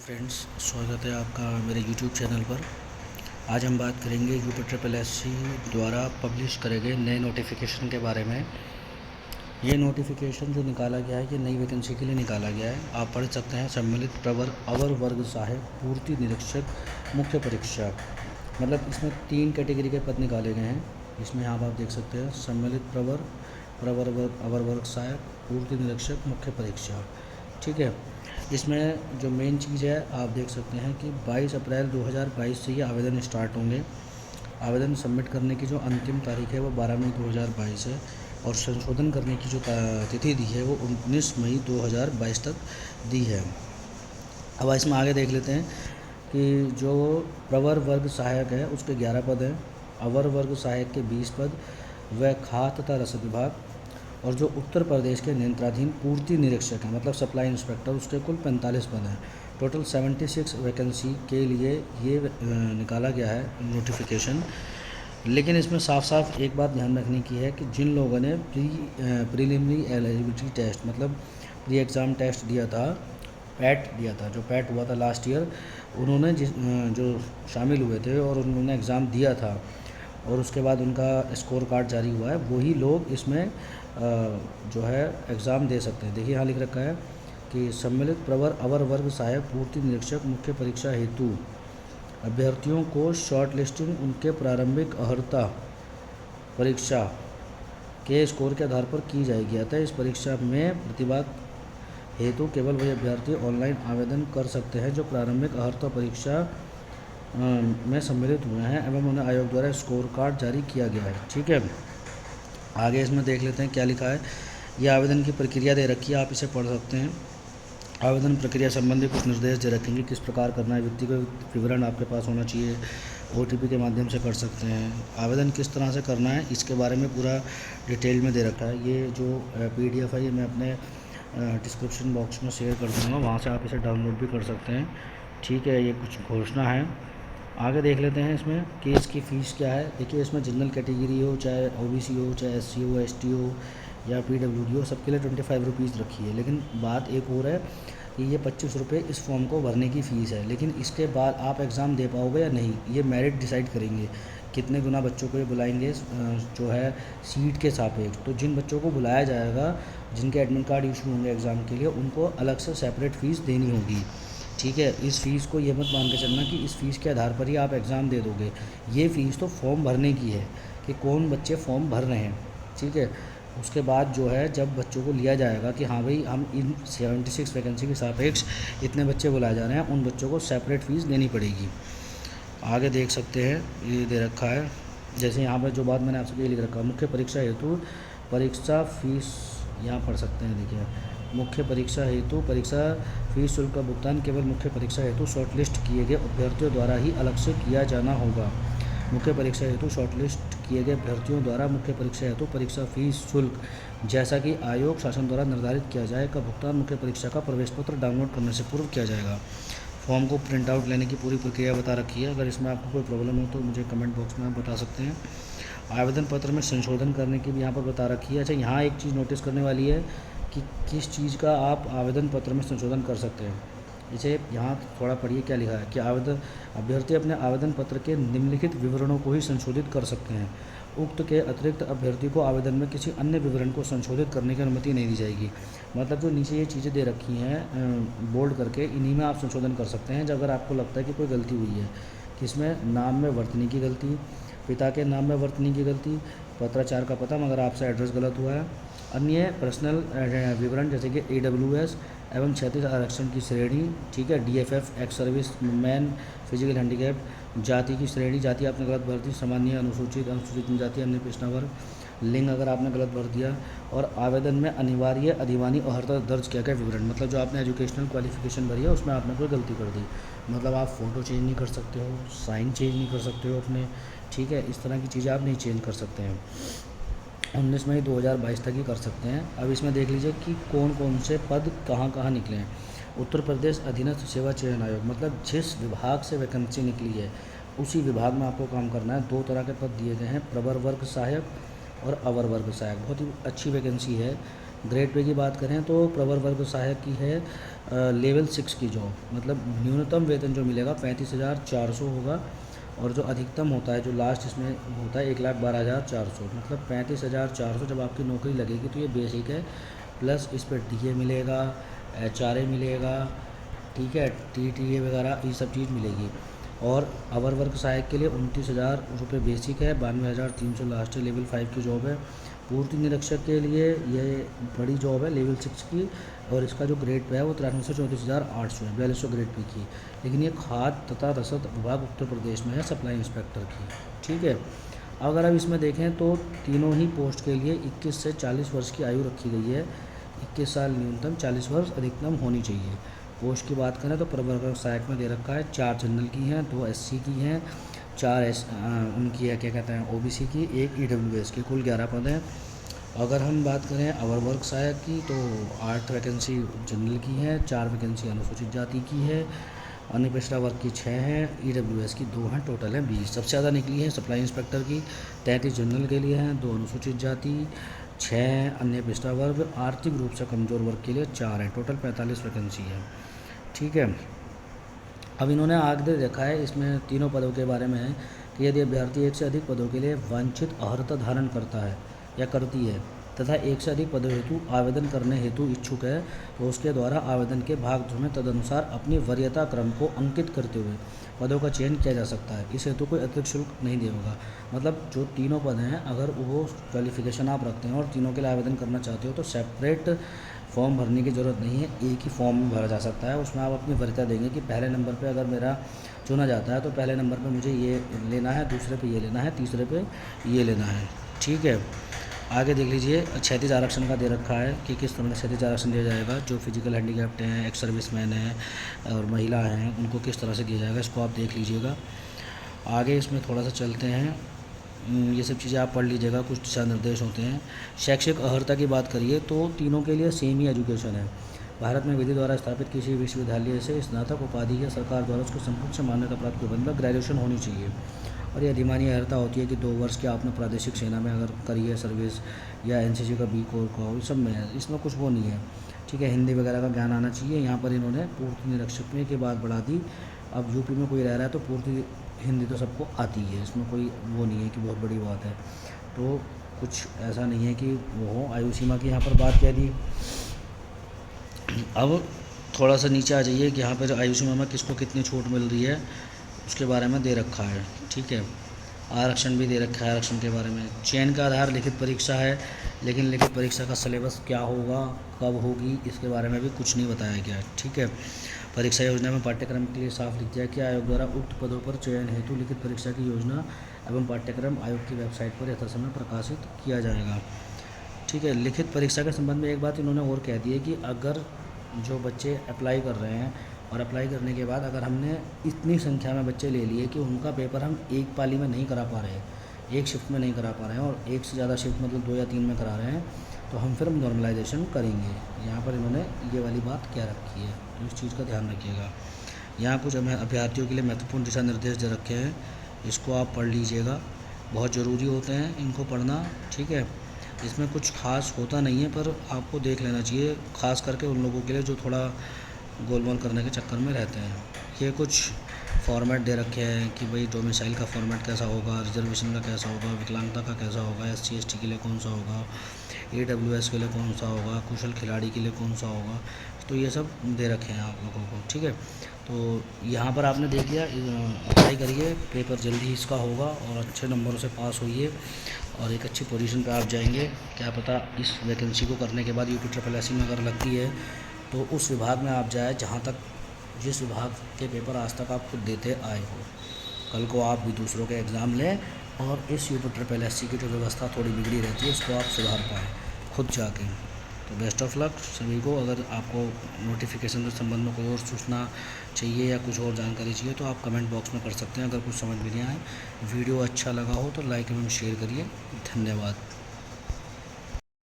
Friends, स्वागत है आपका मेरे यूट्यूब चैनल पर। आज हम बात करेंगे UPSSSC द्वारा पब्लिश करे गए नए नोटिफिकेशन के बारे में। ये नोटिफिकेशन जो निकाला गया है ये नई वैकेंसी के लिए निकाला गया है। आप पढ़ सकते हैं सम्मिलित प्रवर अवर वर्ग सहायक पूर्ति निरीक्षक मुख्य परीक्षा। मतलब इसमें 3 कैटेगरी के पद निकाले गए हैं। इसमें यहाँ आप देख सकते हैं सम्मिलित प्रवर प्रवर वर्ग अवर वर्ग सहायक पूर्ति निरीक्षक मुख्य परीक्षा। ठीक है, इसमें जो मेन चीज़ है आप देख सकते हैं कि 22 अप्रैल 2022 से ये आवेदन स्टार्ट होंगे। आवेदन सबमिट करने की जो अंतिम तारीख है वो 12 मई 2022 है और संशोधन करने की जो तिथि दी है वो 19 मई 2022 तक दी है। अब इसमें आगे देख लेते हैं कि जो प्रवर वर्ग सहायक है उसके 11 पद हैं, अवर वर्ग सहायक के 20 पद व खाद्य तथा रसद विभाग, और जो उत्तर प्रदेश के नियंत्रणाधीन पूर्ति निरीक्षक हैं मतलब सप्लाई इंस्पेक्टर, उसके कुल 45 पद हैं। टोटल 76 वैकेंसी के लिए ये निकाला गया है नोटिफिकेशन। लेकिन इसमें साफ साफ एक बात ध्यान रखने की है कि जिन लोगों ने प्रीलिमिनरी एलिजिबिलिटी टेस्ट मतलब प्री एग्ज़ाम टेस्ट दिया था, पैट दिया था, जो पैट हुआ था लास्ट ईयर, उन्होंने जो शामिल हुए थे और उन्होंने एग्ज़ाम दिया था और उसके बाद उनका स्कोर कार्ड जारी हुआ है, वही लोग इसमें जो है एग्ज़ाम दे सकते हैं। देखिए यहाँ लिख रखा है कि सम्मिलित प्रवर अवर वर्ग सहायक पूर्ति निरीक्षक मुख्य परीक्षा हेतु अभ्यर्थियों को शॉर्ट लिस्टिंग उनके प्रारंभिक अर्हता परीक्षा के स्कोर के आधार पर की जाएगी। अतः इस परीक्षा में प्रतिभा हेतु केवल वही अभ्यर्थी ऑनलाइन आवेदन कर सकते हैं जो प्रारंभिक अर्हता परीक्षा में सम्मिलित हुए हैं एवं उन्हें आयोग द्वारा स्कोर कार्ड जारी किया गया है। ठीक है, आगे इसमें देख लेते हैं क्या लिखा है। यह आवेदन की प्रक्रिया दे रखी है, आप इसे पढ़ सकते हैं। आवेदन प्रक्रिया संबंधी कुछ निर्देश दे रखेंगे, किस प्रकार करना है, व्यक्तिगत विवरण आपके पास होना चाहिए, OTP के माध्यम से कर सकते हैं। आवेदन किस तरह से करना है इसके बारे में पूरा डिटेल में दे रखा है। ये जो PDF है ये मैं अपने डिस्क्रिप्शन बॉक्स में शेयर कर दूँगा, वहाँ से आप इसे डाउनलोड भी कर सकते हैं। ठीक है, ये कुछ घोषणा है। आगे देख लेते हैं इसमें कि इसकी फ़ीस क्या है। देखिए इसमें जनरल कैटेगरी हो, चाहे OBC हो, चाहे SC हो, ST हो या PWD हो, सबके लिए 25 रुपीज़ रखी है। लेकिन बात एक और है कि ये 25 रुपये इस फॉर्म को भरने की फ़ीस है, लेकिन इसके बाद आप एग्ज़ाम दे पाओगे या नहीं ये मेरिट डिसाइड करेंगे। कितने गुना बच्चों को ये बुलाएंगे जो है सीट के सापेक्ष। तो जिन बच्चों को बुलाया जाएगा, जिनके एडमिट कार्ड इशू होंगे एग्ज़ाम के लिए, उनको अलग से सेपरेट फ़ीस देनी होगी। ठीक है, इस फ़ीस को ये मत मान के चलना कि इस फ़ीस के आधार पर ही आप एग्ज़ाम दे दोगे। ये फ़ीस तो फॉर्म भरने की है कि कौन बच्चे फॉर्म भर रहे हैं। ठीक है, उसके बाद जो है जब बच्चों को लिया जाएगा कि हाँ भाई हम इन 76 वैकेंसी के सापेक्ष इतने बच्चे बुलाए जा रहे हैं, उन बच्चों को सेपरेट फ़ीस देनी पड़ेगी। आगे देख सकते हैं ये दे रखा है, जैसे यहाँ पर जो बात मैंने आपसे ये लिख रखा है, मुख्य परीक्षा हेतु परीक्षा फ़ीस यहाँ पढ़ सकते हैं। देखिए मुख्य परीक्षा हेतु परीक्षा फीस शुल्क का भुगतान केवल मुख्य परीक्षा हेतु शॉर्टलिस्ट किए गए अभ्यर्थियों द्वारा ही अलग से किया जाना होगा। मुख्य परीक्षा हेतु शॉर्टलिस्ट किए गए अभ्यर्थियों द्वारा मुख्य परीक्षा हेतु परीक्षा फीस शुल्क जैसा कि आयोग शासन द्वारा निर्धारित किया जाए का भुगतान मुख्य परीक्षा का प्रवेश पत्र डाउनलोड करने से पूर्व किया जाएगा। फॉर्म को प्रिंट आउट लेने की पूरी प्रक्रिया बता रखी है। अगर इसमें आपको कोई प्रॉब्लम हो तो मुझे कमेंट बॉक्स में आप बता सकते हैं। आवेदन पत्र में संशोधन करने की भी यहाँ पर बता रखी है। अच्छा, यहाँ एक चीज़ नोटिस करने वाली है कि किस चीज़ का आप आवेदन पत्र में संशोधन कर सकते हैं। इसे यहाँ थोड़ा पढ़िए क्या लिखा है कि आवेदन अभ्यर्थी अपने आवेदन पत्र के निम्नलिखित विवरणों को ही संशोधित कर सकते हैं। उक्त के अतिरिक्त अभ्यर्थी को आवेदन में किसी अन्य विवरण को संशोधित करने की अनुमति नहीं दी जाएगी। मतलब जो नीचे ये चीज़ें दे रखी हैं बोल्ड करके, इन्हीं में आप संशोधन कर सकते हैं। जब अगर आपको लगता है कि कोई गलती हुई है, किसमें नाम में वर्तनी की गलती, पिता के नाम में वर्तनी की गलती, पत्राचार का पता मगर आपसे एड्रेस गलत हुआ है, अन्य पर्सनल विवरण जैसे कि AWS एवं क्षैतिज आरक्षण की श्रेणी, ठीक है, DFF, ex service man, physical handicap, जाति की श्रेणी, जाति आपने गलत भर दी, सामान्य, अनुसूचित, अनुसूचित जनजाति, अन्य पिछड़ा वर्ग, लिंग अगर आपने गलत भर दिया, और आवेदन में अनिवार्य अधिमानी अर्हता दर्ज किया गया विवरण, मतलब जो आपने एजुकेशनल क्वालिफिकेशन भरी है उसमें आपने कोई गलती कर दी, मतलब आप फ़ोटो चेंज नहीं कर सकते हो, साइन चेंज नहीं कर सकते हो अपने। ठीक है, इस तरह की चीज़ें आप नहीं चेंज कर सकते हैं। 19 मई 2022 तक ही कर सकते हैं। अब इसमें देख लीजिए कि कौन कौन से पद कहाँ कहाँ निकले हैं। उत्तर प्रदेश अधीनस्थ सेवा चयन आयोग, मतलब जिस विभाग से वैकेंसी निकली है उसी विभाग में आपको काम करना है। 2 तरह के पद दिए गए हैं, प्रवर वर्ग सहायक और अवर वर्ग सहायक। बहुत ही अच्छी वैकेंसी है। ग्रेड पे की बात करें तो प्रवर वर्ग सहायक की है लेवल 6 की जॉब, मतलब न्यूनतम वेतन जो मिलेगा 35,400 होगा, और जो अधिकतम होता है, जो लास्ट इसमें होता है 1,12,400, मतलब 35,400 जब आपकी नौकरी लगेगी तो ये बेसिक है। प्लस इस पर DA मिलेगा, HRA मिलेगा, ठीक है, TTA वगैरह ये सब चीज़ मिलेगी। और अवर वर्क सहायक के लिए 29,000 रुपये बेसिक है, 92,300 लास्ट है, लेवल 5 की जॉब है। पूर्ति निरीक्षक के लिए ये बड़ी जॉब है लेवल 6 की, और इसका जो ग्रेड पे है वो 93 से 34,800 है, 4200 ग्रेड पे की। लेकिन ये खाद्य तथा रसद विभाग उत्तर प्रदेश में है, सप्लाई इंस्पेक्टर की, ठीक है। अगर अब इसमें देखें तो तीनों ही पोस्ट के लिए 21 से 40 वर्ष की आयु रखी गई है। 21 साल न्यूनतम, 40 वर्ष अधिकतम होनी चाहिए। पोस्ट की बात करें तो प्रवर्ग सहायक में दे रखा है 4 जनरल की हैं, 2 SC की हैं, 4 उनकी है क्या कहते हैं OBC की, 1 EWS की, कुल 11 पद हैं। अगर हम बात करें अवर वर्ग सहायक की तो 8 वैकेंसी जनरल की हैं, 4 वैकेंसी अनुसूचित जाति की है, अन्य पिछड़ा वर्ग की 6 हैं, EWS की 2 हैं, टोटल हैं 20। सबसे ज़्यादा निकली है सप्लाई इंस्पेक्टर की, 33 जनरल के लिए हैं, 2 अनुसूचित जाति, 6 अन्य पिछड़ा वर्ग, आर्थिक रूप से कमज़ोर वर्ग के लिए 4 हैं, टोटल 45 वैकेंसी है, ठीक है। अब इन्होंने आगे देखा है इसमें तीनों पदों के बारे में है कि यदि अभ्यर्थी एक से अधिक पदों के लिए वांछित अर्हता धारण करता है या करती है तथा एक से अधिक पदों हेतु आवेदन करने हेतु इच्छुक है तो उसके द्वारा आवेदन के भाग 2 में तदनुसार अपनी वरीयता क्रम को अंकित करते हुए पदों का चयन किया जा सकता है। इस हेतु कोई अतिरिक्त शुल्क नहीं देगा होगा। मतलब जो तीनों पद हैं, अगर वो क्वालिफिकेशन आप रखते हैं और तीनों के लिए आवेदन करना चाहते हो तो सेपरेट फॉर्म भरने की ज़रूरत नहीं है, एक ही फॉर्म में भरा जा सकता है। उसमें आप अपनी वरीयता देंगे कि पहले नंबर पे अगर मेरा चुना जाता है तो पहले नंबर पे मुझे ये लेना है, दूसरे पे ये लेना है, तीसरे पे ये लेना है, ठीक है। आगे देख लीजिए क्षैतिज आरक्षण का दे रखा है कि किस तरह से क्षैतिज आरक्षण दिया जाएगा। जो फिजिकल हैंडीकैप्ड हैं, एक्स सर्विसमैन हैं और महिला हैं, उनको किस तरह से दिया जाएगा, इसको आप देख लीजिएगा। आगे इसमें थोड़ा सा चलते हैं, ये सब चीज़ें आप पढ़ लीजिएगा, कुछ दिशा निर्देश होते हैं। शैक्षिक अर्हता की बात करिए तो तीनों के लिए सेम ही एजुकेशन है। भारत में विधि द्वारा स्थापित किसी विश्वविद्यालय से स्नातक उपाधि या सरकार द्वारा उसको संपूर्ण से मान्यता प्राप्त प्रबंध में ग्रेजुएशन होनी चाहिए। और ये अधिमानी अर्हता होती है कि 2 वर्ष की आपने प्रादेशिक सेना में अगर करी है सर्विस, या NCC का B कोर का हो, इस सब में है, इसमें कुछ वो नहीं है, ठीक है। हिंदी वगैरह का ज्ञान आना चाहिए। यहाँ पर इन्होंने पूर्ति निरीक्षक में की बात बढ़ा दी। अब यूपी में कोई रह रहा है तो पूर्ति हिंदी तो सबको आती है, इसमें कोई वो नहीं है कि बहुत बड़ी बात है। तो कुछ ऐसा नहीं है कि वो हो। आयु सीमा की यहाँ पर बात कह दी। अब थोड़ा सा नीचे आ जाइए कि यहाँ पर आयु सीमा में किसको कितनी छूट मिल रही है उसके बारे में दे रखा है, ठीक है। आरक्षण भी दे रखा है। आरक्षण के बारे में चयन का आधार लिखित परीक्षा है, लेकिन लिखित परीक्षा का सिलेबस क्या होगा, कब होगी, इसके बारे में भी कुछ नहीं बताया गया, ठीक है। परीक्षा योजना में पाठ्यक्रम के लिए साफ लिख दिया कि आयोग द्वारा उक्त पदों पर चयन हेतु लिखित परीक्षा की योजना एवं पाठ्यक्रम आयोग की वेबसाइट पर यथासमय प्रकाशित किया जाएगा, ठीक है। लिखित परीक्षा के संबंध में एक बात इन्होंने और कह दी है कि अगर जो बच्चे अप्लाई कर रहे हैं और अप्लाई करने के बाद अगर हमने इतनी संख्या में बच्चे ले लिए कि उनका पेपर हम एक पाली में नहीं करा पा रहे हैं, एक शिफ्ट में नहीं करा पा रहे हैं, और एक से ज़्यादा शिफ्ट मतलब 2 या 3 में करा रहे हैं, तो हम फिर नॉर्मलाइजेशन करेंगे। यहाँ पर इन्होंने ये वाली बात क्या रखी है, तो इस चीज़ का ध्यान रखिएगा। यहाँ कुछ अभ्यर्थियों के लिए महत्वपूर्ण दिशा निर्देश दे रखे हैं, इसको आप पढ़ लीजिएगा, बहुत ज़रूरी होते हैं इनको पढ़ना, ठीक है। इसमें कुछ खास होता नहीं है पर आपको देख लेना चाहिए, ख़ास करके उन लोगों के लिए जो थोड़ा गोलमाल करने के चक्कर में रहते हैं। ये कुछ फॉर्मेट दे रखे हैं कि भाई डोमिसाइल का फॉर्मेट कैसा होगा, रिजर्वेशन का कैसा होगा, विकलांगता का कैसा होगा, SC ST के लिए कौन सा होगा, AWS के लिए कौन सा होगा, कुशल खिलाड़ी के लिए कौन सा होगा, तो ये सब दे रखे हैं आप लोगों को, ठीक है। तो यहाँ पर आपने देख लिया, अप्लाई करिए, पेपर जल्दी ही इसका होगा और अच्छे नंबरों से पास होइए और एक अच्छी पोजीशन पे आप जाएंगे। क्या पता इस वैकेंसी को करने के बाद UPSSC में अगर लगती है तो उस विभाग में आप जाए जहाँ तक जिस विभाग के पेपर आज तक आप खुद देते आए हो, कल को आप भी दूसरों के एग्ज़ाम लें और इस UPSSC की जो व्यवस्था थोड़ी बिगड़ी रहती है उसको आप सुधार पाएँ खुद जाके। तो बेस्ट ऑफ लक सभी को। अगर आपको नोटिफिकेशन के संबंध में कोई और सूचना चाहिए या कुछ और जानकारी चाहिए तो आप कमेंट बॉक्स में कर सकते हैं। अगर कुछ समझ में नहीं आए, वीडियो अच्छा लगा हो तो लाइक एवं शेयर करिए। धन्यवाद।